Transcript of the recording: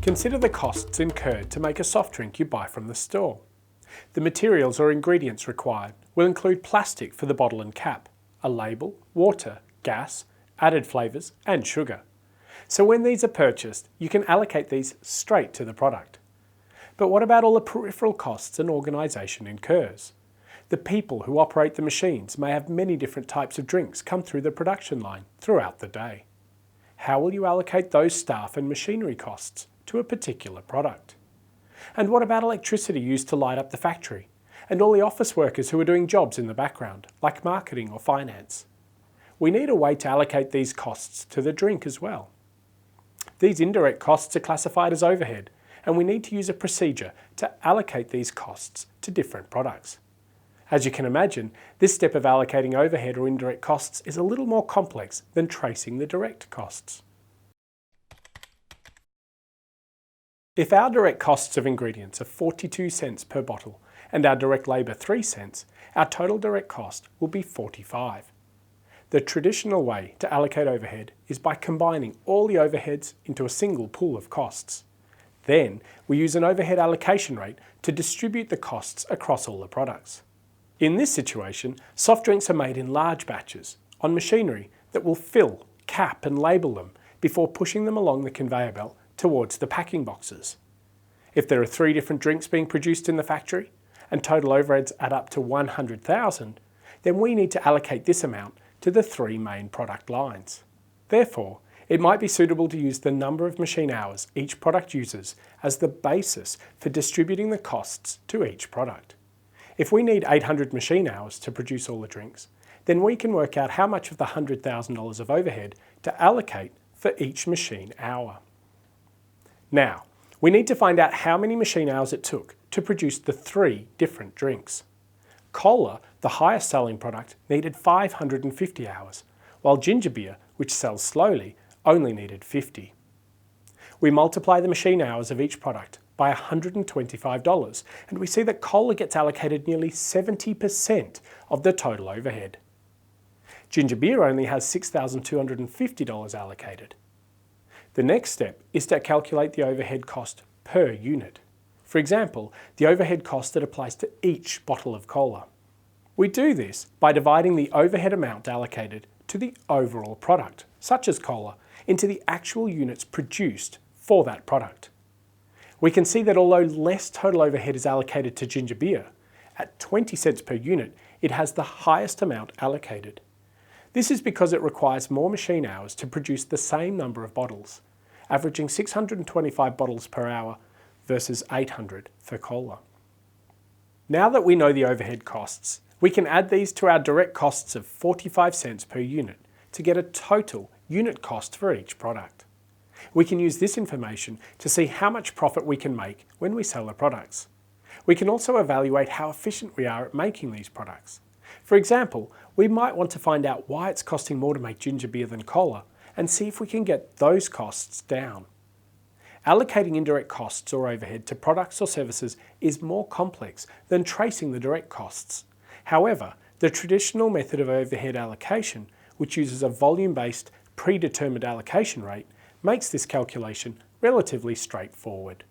Consider the costs incurred to make a soft drink you buy from the store. The materials or ingredients required will include plastic for the bottle and cap, a label, water, gas, added flavours and sugar. So when these are purchased, you can allocate these straight to the product. But what about all the peripheral costs an organisation incurs? The people who operate the machines may have many different types of drinks come through the production line throughout the day. How will you allocate those staff and machinery costs to a particular product? And what about electricity used to light up the factory? And all the office workers who are doing jobs in the background, like marketing or finance? We need a way to allocate these costs to the drink as well. These indirect costs are classified as overhead, and we need to use a procedure to allocate these costs to different products. As you can imagine, this step of allocating overhead or indirect costs is a little more complex than tracing the direct costs. If our direct costs of ingredients are 42 cents per bottle and our direct labour 3 cents, our total direct cost will be 45. The traditional way to allocate overhead is by combining all the overheads into a single pool of costs. Then we use an overhead allocation rate to distribute the costs across all the products. In this situation, soft drinks are made in large batches on machinery that will fill, cap and label them before pushing them along the conveyor belt towards the packing boxes. If there are 3 different drinks being produced in the factory and total overheads add up to 100,000, then we need to allocate this amount to the 3 main product lines. Therefore, it might be suitable to use the number of machine hours each product uses as the basis for distributing the costs to each product. If we need 800 machine hours to produce all the drinks, then we can work out how much of the $100,000 of overhead to allocate for each machine hour. Now, we need to find out how many machine hours it took to produce the 3 different drinks. Cola, the highest selling product, needed 550 hours, while ginger beer, which sells slowly, only needed 50. We multiply the machine hours of each product by $125, and we see that cola gets allocated nearly 70% of the total overhead. Ginger beer only has $6,250 allocated. The next step is to calculate the overhead cost per unit. For example, the overhead cost that applies to each bottle of cola. We do this by dividing the overhead amount allocated to the overall product, such as cola, into the actual units produced for that product. We can see that although less total overhead is allocated to ginger beer, at 20 cents per unit, it has the highest amount allocated. This is because it requires more machine hours to produce the same number of bottles, averaging 625 bottles per hour versus 800 for cola. Now that we know the overhead costs, we can add these to our direct costs of 45 cents per unit to get a total unit cost for each product. We can use this information to see how much profit we can make when we sell the products. We can also evaluate how efficient we are at making these products. For example, we might want to find out why it's costing more to make ginger beer than cola and see if we can get those costs down. Allocating indirect costs or overhead to products or services is more complex than tracing the direct costs. However, the traditional method of overhead allocation, which uses a volume-based, predetermined allocation rate, makes this calculation relatively straightforward.